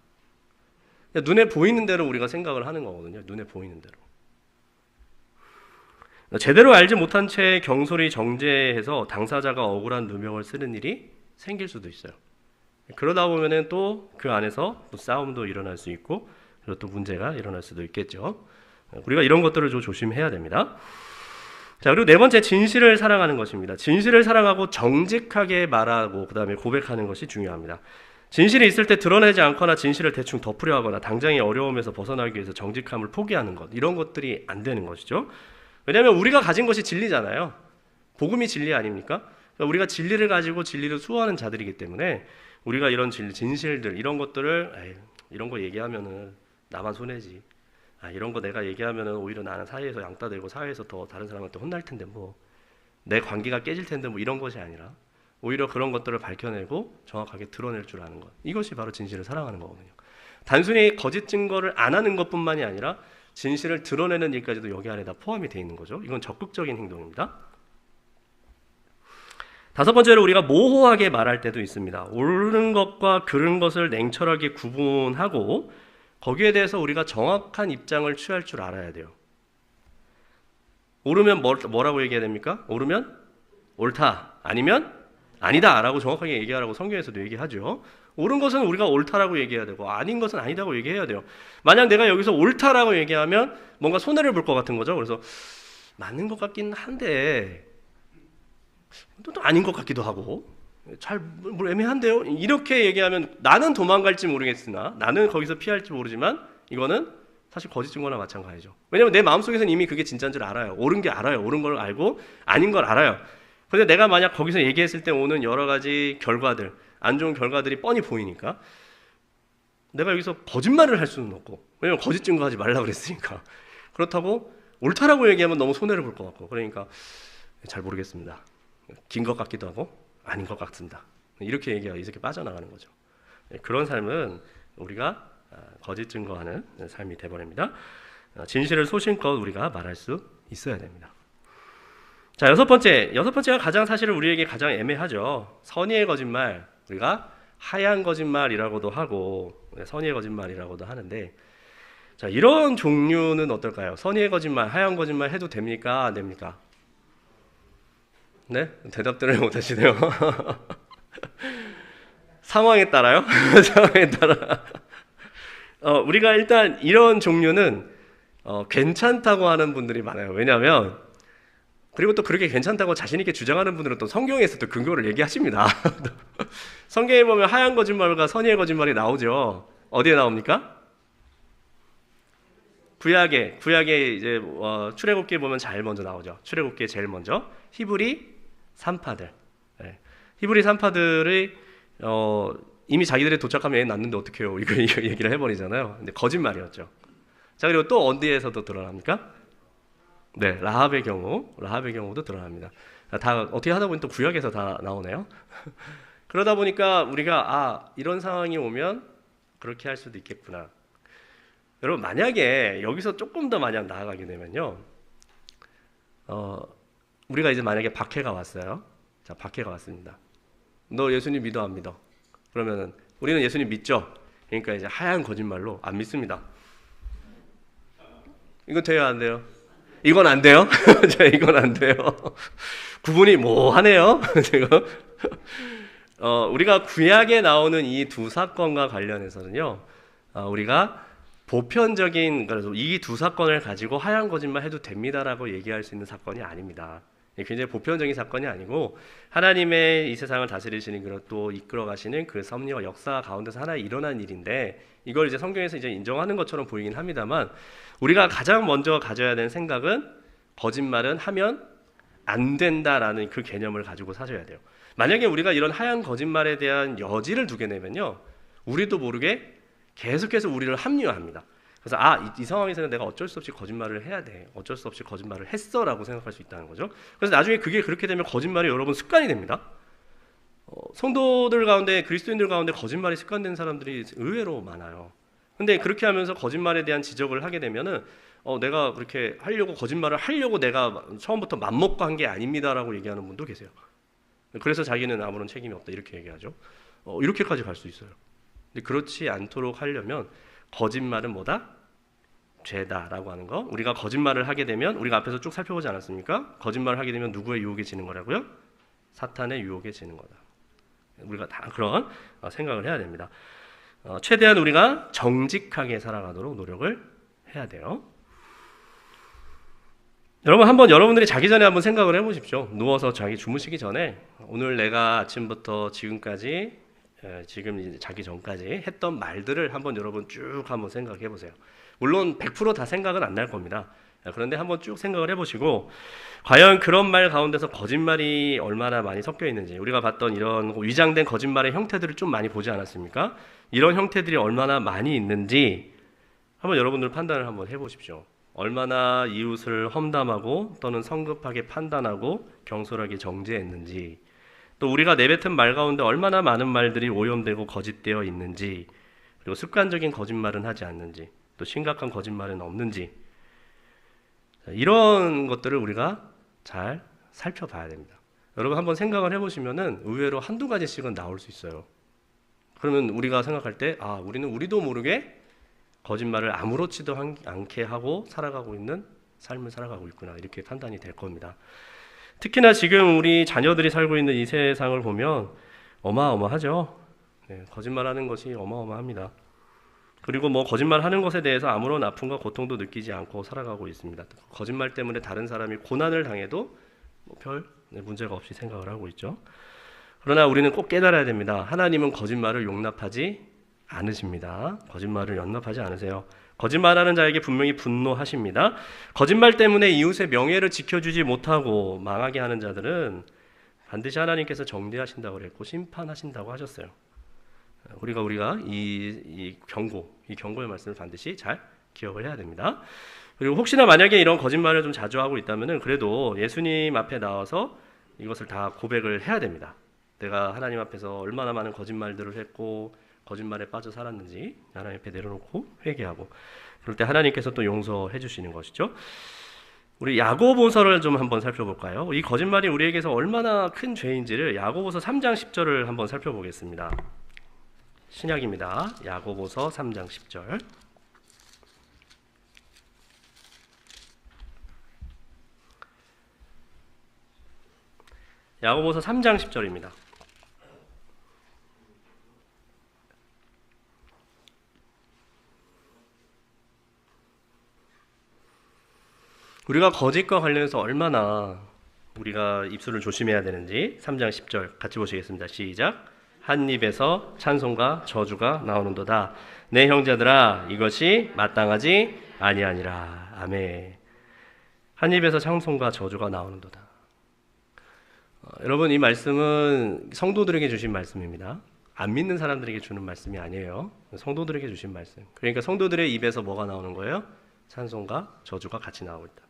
눈에 보이는 대로 우리가 생각을 하는 거거든요. 눈에 보이는 대로. 제대로 알지 못한 채 경솔히 정죄해서 당사자가 억울한 누명을 쓰는 일이 생길 수도 있어요. 그러다 보면은 또 그 안에서 또 싸움도 일어날 수 있고 그리고 또 문제가 일어날 수도 있겠죠. 우리가 이런 것들을 좀 조심해야 됩니다. 자, 그리고 네 번째 진실을 사랑하는 것입니다. 진실을 사랑하고 정직하게 말하고 그 다음에 고백하는 것이 중요합니다. 진실이 있을 때 드러내지 않거나 진실을 대충 덮으려 하거나 당장의 어려움에서 벗어나기 위해서 정직함을 포기하는 것 이런 것들이 안 되는 것이죠. 왜냐하면 우리가 가진 것이 진리잖아요. 복음이 진리 아닙니까? 그러니까 우리가 진리를 가지고 진리를 수호하는 자들이기 때문에 우리가 이런 진실들 이런 것들을 이런 거 얘기하면은 나만 손해지. 이런 거 내가 얘기하면은 오히려 나는 사회에서 양따되고 사회에서 더 다른 사람한테 혼날 텐데 뭐 내 관계가 깨질 텐데 뭐 이런 것이 아니라 오히려 그런 것들을 밝혀내고 정확하게 드러낼 줄 아는 것. 이것이 바로 진실을 사랑하는 거거든요. 단순히 거짓 증거를 안 하는 것뿐만이 아니라 진실을 드러내는 일까지도 여기 안에 다 포함이 되어 있는 거죠. 이건 적극적인 행동입니다. 다섯 번째로 우리가 모호하게 말할 때도 있습니다. 옳은 것과 그른 것을 냉철하게 구분하고 거기에 대해서 우리가 정확한 입장을 취할 줄 알아야 돼요. 옳으면 뭐라고 얘기해야 됩니까? 옳으면 옳다, 아니면 아니다 라고 정확하게 얘기하라고 성경에서도 얘기하죠. 옳은 것은 우리가 옳다라고 얘기해야 되고 아닌 것은 아니다고 얘기해야 돼요. 만약 내가 여기서 옳다라고 얘기하면 뭔가 손해를 볼 것 같은 거죠. 그래서 맞는 것 같긴 한데 또 아닌 것 같기도 하고 잘 뭘 애매한데요. 이렇게 얘기하면 나는 도망갈지 모르겠으나 나는 거기서 피할지 모르지만 이거는 사실 거짓 증거나 마찬가지죠. 왜냐하면 내 마음속에서는 이미 그게 진짜인 줄 알아요. 옳은 게 알아요. 옳은 걸 알고 아닌 걸 알아요. 그런데 내가 만약 거기서 얘기했을 때 오는 여러 가지 결과들, 안 좋은 결과들이 뻔히 보이니까 내가 여기서 거짓말을 할 수는 없고, 왜냐면 거짓 증거하지 말라 그랬으니까. 그렇다고 옳다라고 얘기하면 너무 손해를 볼 것 같고, 그러니까 잘 모르겠습니다. 긴 것 같기도 하고 아닌 것 같습니다. 이렇게 얘기가 이렇게 빠져나가는 거죠. 그런 삶은 우리가 거짓 증거하는 삶이 돼버립니다. 진실을 소신껏 우리가 말할 수 있어야 됩니다. 자, 여섯 번째가 가장 사실은 우리에게 가장 애매하죠. 선의의 거짓말, 우리가 하얀 거짓말이라고도 하고 선의의 거짓말이라고도 하는데, 자, 이런 종류는 어떨까요? 선의의 거짓말, 하얀 거짓말 해도 됩니까? 안 됩니까? 네? 대답들을 못 하시네요. 상황에 따라요? 상황에 따라. 우리가 일단 이런 종류는 괜찮다고 하는 분들이 많아요. 왜냐하면 그리고 또 그렇게 괜찮다고 자신있게 주장하는 분들은 또 성경에서 또 근거를 얘기하십니다. 성경에 보면 하얀 거짓말과 선의의 거짓말이 나오죠. 어디에 나옵니까? 구약에 이제 출애굽기에 보면 잘 먼저 나오죠. 출애굽기에 제일 먼저 히브리 산파들. 네. 히브리 산파들이 이미 자기들이 도착하면 애 낳는데 어떡해요? 이거 얘기를 해버리잖아요. 근데 거짓말이었죠. 자, 그리고 또 어디에서도 드러납니까? 네, 라합의 경우도 드러납니다. 다 어떻게 하다 보니 또 구약에서 다 나오네요. 그러다 보니까 우리가 이런 상황이 오면 그렇게 할 수도 있겠구나. 여러분, 만약에 여기서 조금 더 만약 나아가게 되면요, 우리가 이제 만약에 박해가 왔어요. 자, 박해가 왔습니다. 너 예수님 믿어 안 믿어? 그러면은 우리는 예수님 믿죠. 그러니까 이제 하얀 거짓말로 안 믿습니다. 이거 돼요, 안 돼요? 이건 안 돼요? 자, 이건 안 돼요. 구분이 모호하네요. 지금 우리가 구약에 나오는 이 두 사건과 관련해서는요, 우리가 보편적인, 그래서 이 두 사건을 가지고 하얀 거짓말 해도 됩니다라고 얘기할 수 있는 사건이 아닙니다. 굉장히 보편적인 사건이 아니고 하나님의 이 세상을 다스리시는 그런 또 이끌어 가시는 그 섭리와 역사 가운데서 하나 일어난 일인데, 이걸 이제 성경에서 이제 인정하는 것처럼 보이긴 합니다만, 우리가 가장 먼저 가져야 되는 생각은 거짓말은 하면 안 된다라는 그 개념을 가지고 사셔야 돼요. 만약에 우리가 이런 하얀 거짓말에 대한 여지를 두게 되면요, 우리도 모르게 계속해서 우리를 합리화합니다. 그래서 이 상황에서는 내가 어쩔 수 없이 거짓말을 해야 돼. 어쩔 수 없이 거짓말을 했어라고 생각할 수 있다는 거죠. 그래서 나중에 그게 그렇게 되면 거짓말이 여러분 습관이 됩니다. 성도들 가운데, 그리스도인들 가운데 거짓말이 습관된 사람들이 의외로 많아요. 근데 그렇게 하면서 거짓말에 대한 지적을 하게 되면은 내가 그렇게 거짓말을 하려고 내가 처음부터 맘먹고 한 게 아닙니다라고 얘기하는 분도 계세요. 그래서 자기는 아무런 책임이 없다 이렇게 얘기하죠. 이렇게까지 갈 수 있어요. 근데 그렇지 않도록 하려면 거짓말은 뭐다? 죄다라고 하는 거. 우리가 거짓말을 하게 되면, 우리가 앞에서 쭉 살펴보지 않았습니까? 거짓말을 하게 되면 누구의 유혹에 지는 거라고요? 사탄의 유혹에 지는 거다. 우리가 다 그런 생각을 해야 됩니다. 최대한 우리가 정직하게 살아가도록 노력을 해야 돼요. 여러분, 한번 여러분들이 자기 전에 한번 생각을 해보십시오. 누워서 주무시기 전에 오늘 내가 아침부터 지금까지, 지금 이제 자기 전까지 했던 말들을 한번 여러분 쭉 한번 생각해 보세요. 물론 100% 다 생각은 안 날 겁니다. 그런데 한번 쭉 생각을 해보시고, 과연 그런 말 가운데서 거짓말이 얼마나 많이 섞여 있는지, 우리가 봤던 이런 위장된 거짓말의 형태들을 좀 많이 보지 않았습니까? 이런 형태들이 얼마나 많이 있는지 한번 여러분들 판단을 한번 해보십시오. 얼마나 이웃을 험담하고 또는 성급하게 판단하고 경솔하게 정죄했는지, 또 우리가 내뱉은 말 가운데 얼마나 많은 말들이 오염되고 거짓되어 있는지, 그리고 습관적인 거짓말은 하지 않는지, 또 심각한 거짓말은 없는지, 이런 것들을 우리가 잘 살펴봐야 됩니다. 여러분 한번 생각을 해보시면은 의외로 한두 가지씩은 나올 수 있어요. 그러면 우리가 생각할 때, 우리는 우리도 모르게 거짓말을 아무렇지도 않게 하고 살아가고 있는 삶을 살아가고 있구나, 이렇게 판단이 될 겁니다. 특히나 지금 우리 자녀들이 살고 있는 이 세상을 보면 어마어마하죠. 거짓말하는 것이 어마어마합니다. 그리고 거짓말하는 것에 대해서 아무런 아픔과 고통도 느끼지 않고 살아가고 있습니다. 거짓말 때문에 다른 사람이 고난을 당해도 별 문제가 없이 생각을 하고 있죠. 그러나 우리는 꼭 깨달아야 됩니다. 하나님은 거짓말을 용납하지 않으십니다. 거짓말을 용납하지 않으세요. 거짓말하는 자에게 분명히 분노하십니다. 거짓말 때문에 이웃의 명예를 지켜주지 못하고 망하게 하는 자들은 반드시 하나님께서 정죄하신다고 그랬고 심판하신다고 하셨어요. 우리가 이 경고의 말씀을 반드시 잘 기억을 해야 됩니다. 그리고 혹시나 만약에 이런 거짓말을 좀 자주 하고 있다면은 그래도 예수님 앞에 나와서 이것을 다 고백을 해야 됩니다. 내가 하나님 앞에서 얼마나 많은 거짓말들을 했고 거짓말에 빠져 살았는지 하나님 앞에 내려놓고 회개하고, 그럴 때 하나님께서 또 용서해 주시는 것이죠. 우리 야고보서를 좀 한번 살펴볼까요? 이 거짓말이 우리에게서 얼마나 큰 죄인지를 야고보서 3장 10절을 한번 살펴보겠습니다. 신약입니다. 야고보서 3장 10절. 야고보서 3장 10절입니다. 우리가 거짓과 관련해서 얼마나 우리가 입술을 조심해야 되는지 3장 10절 같이 보시겠습니다. 시작. 한 입에서 찬송과 저주가 나오는도다. 내 형제들아, 이것이 마땅하지 아니하니라. 아멘. 한 입에서 찬송과 저주가 나오는도다. 여러분, 이 말씀은 성도들에게 주신 말씀입니다. 안 믿는 사람들에게 주는 말씀이 아니에요. 성도들에게 주신 말씀. 그러니까 성도들의 입에서 뭐가 나오는 거예요? 찬송과 저주가 같이 나오고 있다.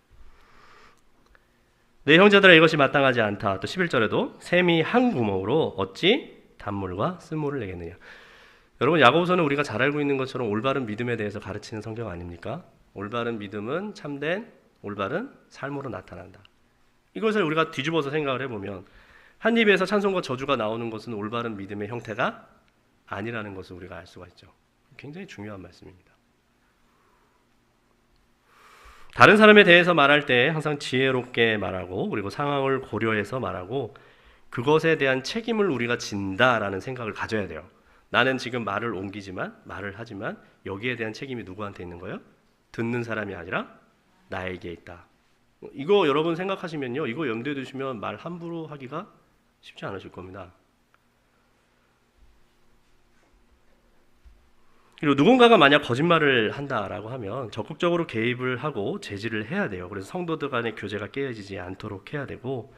내 형제들아, 이것이 마땅하지 않다. 또 11절에도 샘이 한 구멍으로 어찌 단물과 쓴물을 내겠느냐. 여러분, 야고보서는 우리가 잘 알고 있는 것처럼 올바른 믿음에 대해서 가르치는 성경 아닙니까? 올바른 믿음은 참된 올바른 삶으로 나타난다. 이것을 우리가 뒤집어서 생각을 해보면 한 입에서 찬송과 저주가 나오는 것은 올바른 믿음의 형태가 아니라는 것을 우리가 알 수가 있죠. 굉장히 중요한 말씀입니다. 다른 사람에 대해서 말할 때 항상 지혜롭게 말하고, 그리고 상황을 고려해서 말하고, 그것에 대한 책임을 우리가 진다라는 생각을 가져야 돼요. 나는 지금 말을 하지만 여기에 대한 책임이 누구한테 있는 거예요? 듣는 사람이 아니라 나에게 있다. 이거 여러분 생각하시면요, 이거 염두에 두시면 말 함부로 하기가 쉽지 않으실 겁니다. 그리고 누군가가 만약 거짓말을 한다라고 하면 적극적으로 개입을 하고 제지를 해야 돼요. 그래서 성도들 간의 교제가 깨어지지 않도록 해야 되고,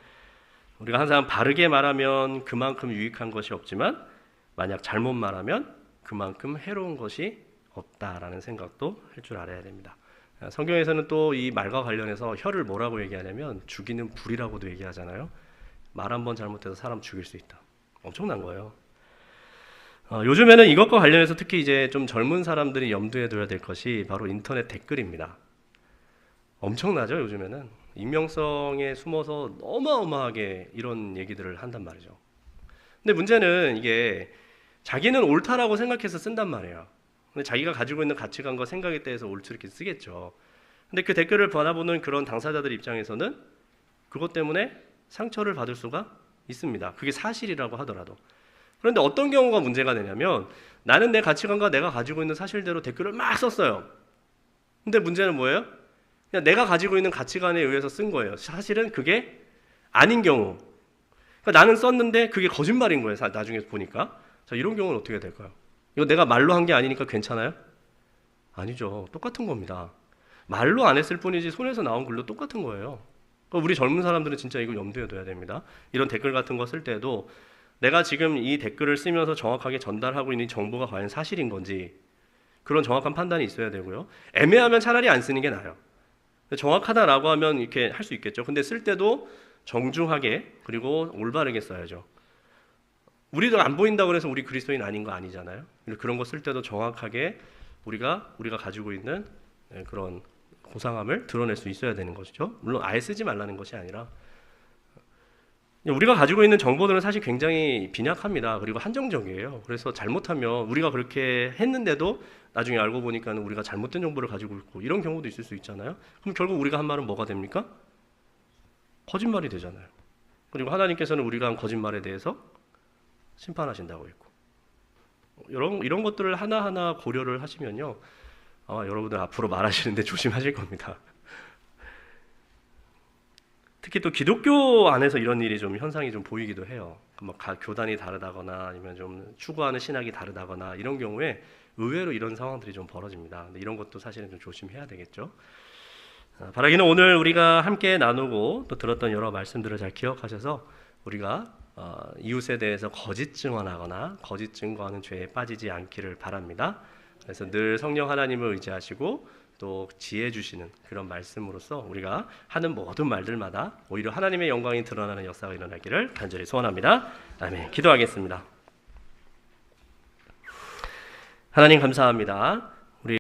우리가 항상 바르게 말하면 그만큼 유익한 것이 없지만 만약 잘못 말하면 그만큼 해로운 것이 없다라는 생각도 할 줄 알아야 됩니다. 성경에서는 또 이 말과 관련해서 혀를 뭐라고 얘기하냐면 죽이는 불이라고도 얘기하잖아요. 말 한 번 잘못해서 사람 죽일 수 있다. 엄청난 거예요. 요즘에는 이것과 관련해서 특히 이제 좀 젊은 사람들이 염두에 둬야 될 것이 바로 인터넷 댓글입니다. 엄청나죠, 요즘에는. 익명성에 숨어서 어마어마하게 이런 얘기들을 한단 말이죠. 근데 문제는 이게 자기는 옳다라고 생각해서 쓴단 말이에요. 근데 자기가 가지고 있는 가치관과 생각에 대해서 옳게 쓰겠죠. 근데 그 댓글을 받아보는 그런 당사자들 입장에서는 그것 때문에 상처를 받을 수가 있습니다. 그게 사실이라고 하더라도. 그런데 어떤 경우가 문제가 되냐면 나는 내 가치관과 내가 가지고 있는 사실대로 댓글을 막 썼어요. 근데 문제는 뭐예요? 그냥 내가 가지고 있는 가치관에 의해서 쓴 거예요. 사실은 그게 아닌 경우. 그러니까 나는 썼는데 그게 거짓말인 거예요. 나중에 보니까. 자, 이런 경우는 어떻게 될까요? 이거 내가 말로 한 게 아니니까 괜찮아요? 아니죠. 똑같은 겁니다. 말로 안 했을 뿐이지 손에서 나온 글도 똑같은 거예요. 그러니까 우리 젊은 사람들은 진짜 이걸 염두에 둬야 됩니다. 이런 댓글 같은 거 쓸 때도 내가 지금 이 댓글을 쓰면서 정확하게 전달하고 있는 정보가 과연 사실인 건지 그런 정확한 판단이 있어야 되고요. 애매하면 차라리 안 쓰는 게 나아요. 정확하다라고 하면 이렇게 할 수 있겠죠. 근데 쓸 때도 정중하게 그리고 올바르게 써야죠. 우리도 안 보인다고 해서 우리 그리스도인 아닌 거 아니잖아요. 그런 거 쓸 때도 정확하게 우리가 가지고 있는 그런 고상함을 드러낼 수 있어야 되는 것이죠. 물론 아예 쓰지 말라는 것이 아니라 우리가 가지고 있는 정보들은 사실 굉장히 빈약합니다. 그리고 한정적이에요. 그래서 잘못하면 우리가 그렇게 했는데도 나중에 알고 보니까 우리가 잘못된 정보를 가지고 있고 이런 경우도 있을 수 있잖아요. 그럼 결국 우리가 한 말은 뭐가 됩니까? 거짓말이 되잖아요. 그리고 하나님께서는 우리가 한 거짓말에 대해서 심판하신다고 했고, 이런 것들을 하나하나 고려를 하시면요, 아마 여러분들 앞으로 말하시는데 조심하실 겁니다. 특히 또 기독교 안에서 이런 일이 좀 현상이 좀 보이기도 해요. 교단이 다르다거나 아니면 좀 추구하는 신학이 다르다거나 이런 경우에 의외로 이런 상황들이 좀 벌어집니다. 근데 이런 것도 사실은 좀 조심해야 되겠죠. 바라기는 오늘 우리가 함께 나누고 또 들었던 여러 말씀들을 잘 기억하셔서 우리가 이웃에 대해서 거짓 증언하거나 거짓 증거하는 죄에 빠지지 않기를 바랍니다. 그래서 늘 성령 하나님을 의지하시고 또 지혜 주시는 그런 말씀으로써 우리가 하는 모든 말들마다 오히려 하나님의 영광이 드러나는 역사가 일어나기를 간절히 소원합니다. 아멘. 기도하겠습니다. 하나님 감사합니다.